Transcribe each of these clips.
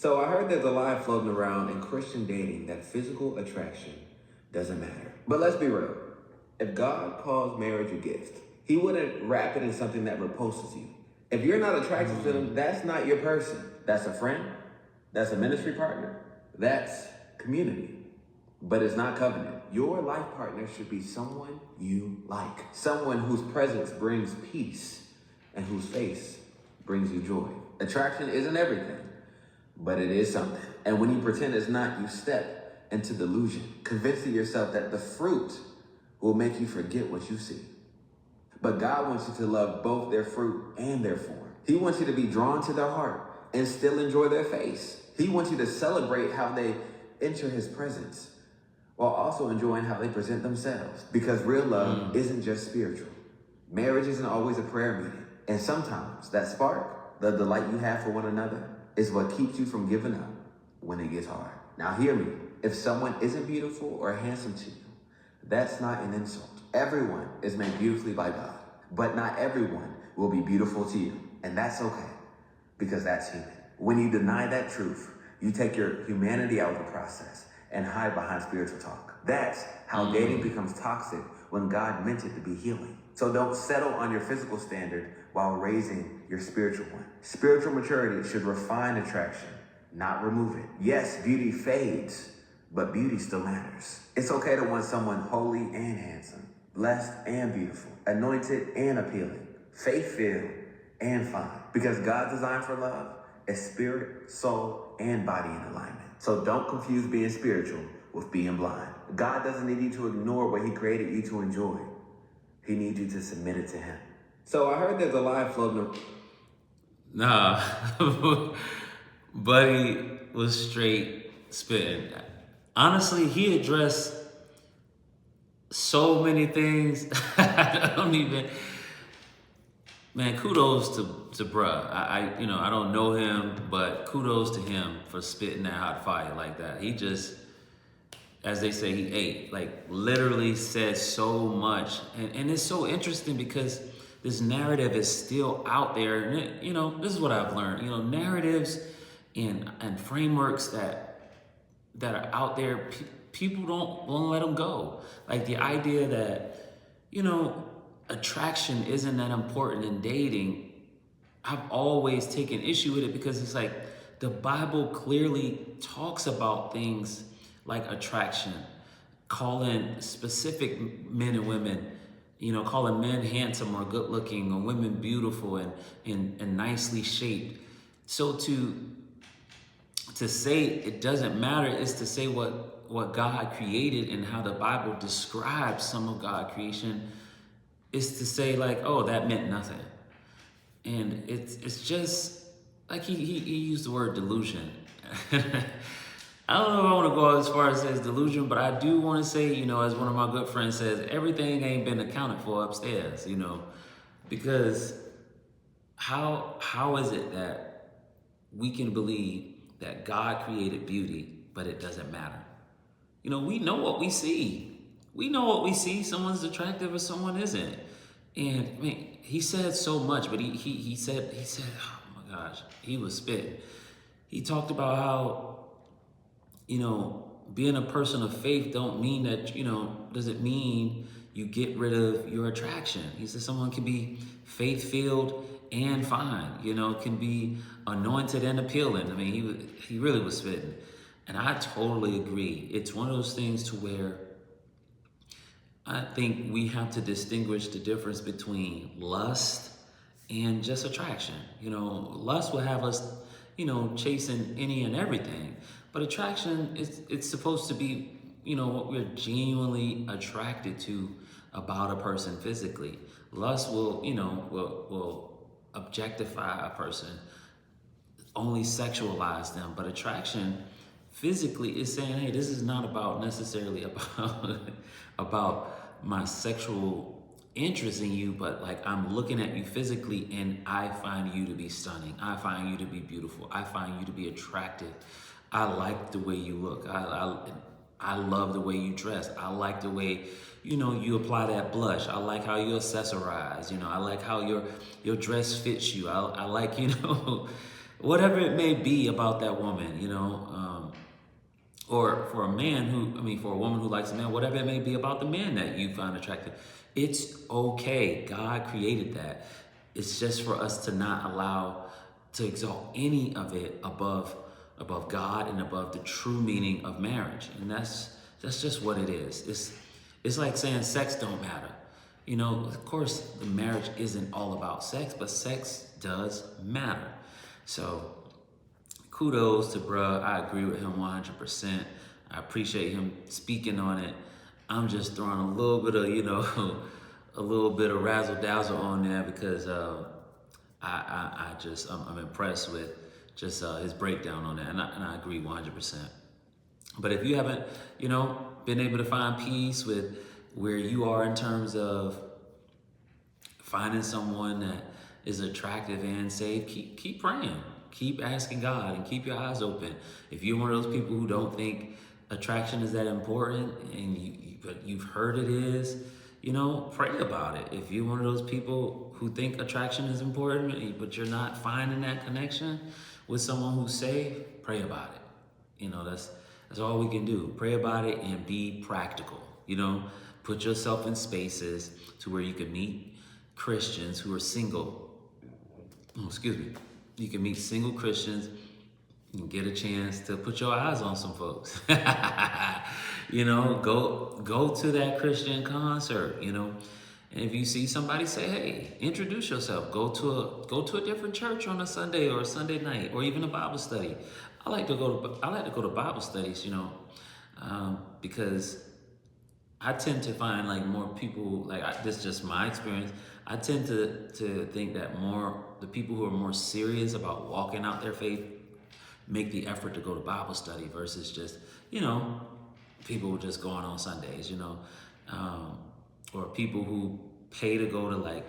So I heard there's a lie floating around in Christian dating that physical attraction doesn't matter. But let's be real. If God calls marriage a gift, he wouldn't wrap it in something that repulses you. If you're not attracted to them, that's not your person. That's a friend. That's a ministry partner. That's community. But it's not covenant. Your life partner should be someone you like. Someone whose presence brings peace and whose face brings you joy. Attraction isn't everything, but it is something. And when you pretend it's not, you step into delusion, convincing yourself that the fruit will make you forget what you see. But God wants you to love both their fruit and their form. He wants you to be drawn to their heart and still enjoy their face. He wants you to celebrate how they enter his presence while also enjoying how they present themselves. Because real love isn't just spiritual. Marriage isn't always a prayer meeting. And sometimes that spark, the delight you have for one another, is what keeps you from giving up when it gets hard. Now hear me. If someone isn't beautiful or handsome to you, that's not an insult. Everyone is made beautifully by God, but not everyone will be beautiful to you. And that's okay, because that's human. When you deny that truth, you take your humanity out of the process and hide behind spiritual talk. That's how dating becomes toxic when God meant it to be healing. So don't settle on your physical standard while raising your spiritual one. Spiritual maturity should refine attraction, not remove it. Yes, beauty fades, but beauty still matters. It's okay to want someone holy and handsome, blessed and beautiful, anointed and appealing, faith-filled and fine. Because God's design for love is spirit, soul, and body in alignment. So don't confuse being spiritual with being blind. God doesn't need you to ignore what he created you to enjoy. He needs you to submit it to him. So I heard there's a lie floating around. Nah, buddy was straight spitting. Honestly, he addressed so many things. I don't even, man, kudos to bruh. I don't know him, but kudos to him for spitting that hot fire like that. He just, as they say, he ate, like literally said so much. And it's so interesting because this narrative is still out there. And this is what I've learned, narratives and frameworks that are out there, people won't let them go. Like the idea that, attraction isn't that important in dating. I've always taken issue with it because it's like the Bible clearly talks about things like attraction, calling specific men and women, calling men handsome or good looking or women beautiful and nicely shaped. So to say it doesn't matter is to say what God created and how the Bible describes some of God's creation is to say like, oh, that meant nothing. And it's just like he used the word delusion. I don't know if I want to go as far as says delusion, but I do want to say, as one of my good friends says, everything ain't been accounted for upstairs, because how is it that we can believe that God created beauty, but it doesn't matter? We know what we see. We know what we see. Someone's attractive or someone isn't. And I mean, he said so much, but he said, oh my gosh, he was spitting. He talked about how, being a person of faith don't mean that, doesn't mean you get rid of your attraction. He said someone can be faith-filled and fine, can be anointed and appealing. I mean, he really was spitting. And I totally agree. It's one of those things to where I think we have to distinguish the difference between lust and just attraction. Lust will have us, chasing any and everything. But attraction, it's supposed to be, what we're genuinely attracted to about a person physically. Lust will, will objectify a person, only sexualize them. But attraction physically is saying, hey, this is not necessarily about my sexual interest in you, but like I'm looking at you physically and I find you to be stunning. I find you to be beautiful. I find you to be attractive. I like the way you look. I love the way you dress. I like the way, you apply that blush. I like how you accessorize. I like how your dress fits you. I like, whatever it may be about that woman, or for a man for a woman who likes a man, whatever it may be about the man that you find attractive, it's okay. God created that. It's just for us to not allow to exalt any of it above God and above the true meaning of marriage. And that's just what it is. It's like saying sex don't matter. Of course, the marriage isn't all about sex, but sex does matter. So kudos to bruh. I agree with him 100%. I appreciate him speaking on it. I'm just throwing a little bit of, a little bit of razzle dazzle on there because I'm impressed with just his breakdown on that, and I agree 100%. But if you haven't, been able to find peace with where you are in terms of finding someone that is attractive and safe, keep praying, keep asking God, and keep your eyes open. If you're one of those people who don't think attraction is that important, but you've heard it is, pray about it. If you're one of those people who think attraction is important, but you're not finding that connection with someone who's safe, pray about it. That's all we can do. Pray about it and be practical. Put yourself in spaces to where you can meet Christians who are single. Oh, excuse me. You can meet single Christians and get a chance to put your eyes on some folks. Go to that Christian concert, and if you see somebody, say, hey, introduce yourself. Go to a different church on a Sunday or a Sunday night, or even a Bible study. I like to go to Bible studies, because I tend to find like more people, this is just my experience. I tend to think that the people who are more serious about walking out their faith make the effort to go to Bible study versus just, people just going on Sundays, or people who pay to go to like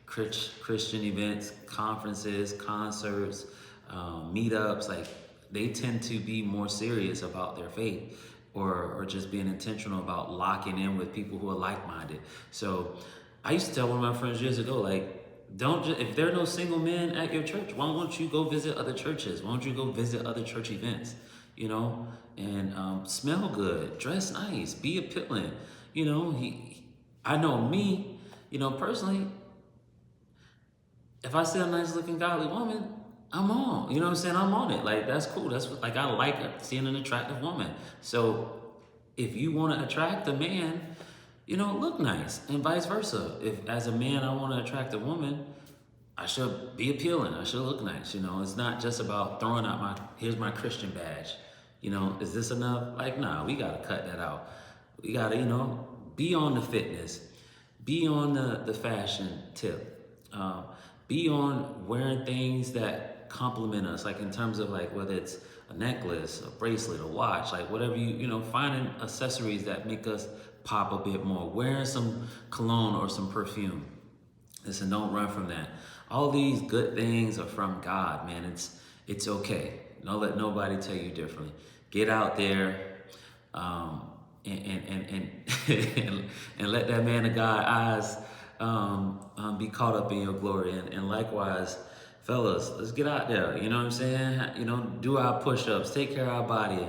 Christian events, conferences, concerts, meetups. Like they tend to be more serious about their faith, or just being intentional about locking in with people who are like-minded. So I used to tell one of my friends years ago, like, if there are no single men at your church, why don't you go visit other churches? Why don't you go visit other church events? And smell good, dress nice, be appealing. I know me, personally, if I see a nice looking godly woman, I'm on. You know what I'm saying? I'm on it. Like, that's cool. That's what, I like seeing an attractive woman. So if you want to attract a man, look nice, and vice versa. If as a man I want to attract a woman, I should be appealing. I should look nice. It's not just about throwing out here's my Christian badge. Is this enough? Like, nah, we got to cut that out. We got to, be on the fitness, be on the fashion tip, be on wearing things that compliment us, like in terms of like whether it's a necklace, a bracelet, a watch, like whatever finding accessories that make us pop a bit more, wearing some cologne or some perfume. Listen, don't run from that. All these good things are from God, man. It's okay. Don't let nobody tell you differently. Get out there, and let that man of God eyes be caught up in your glory. And likewise, fellas, let's get out there. You know what I'm saying? Do our push-ups, take care of our body,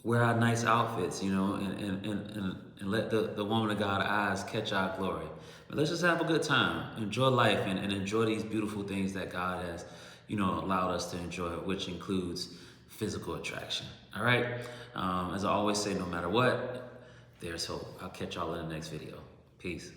wear our nice outfits, and let the woman of God eyes catch our glory. But let's just have a good time, enjoy life, and enjoy these beautiful things that God has, allowed us to enjoy, which includes physical attraction. All right. As I always say, no matter what, there's hope. I'll catch y'all in the next video. Peace.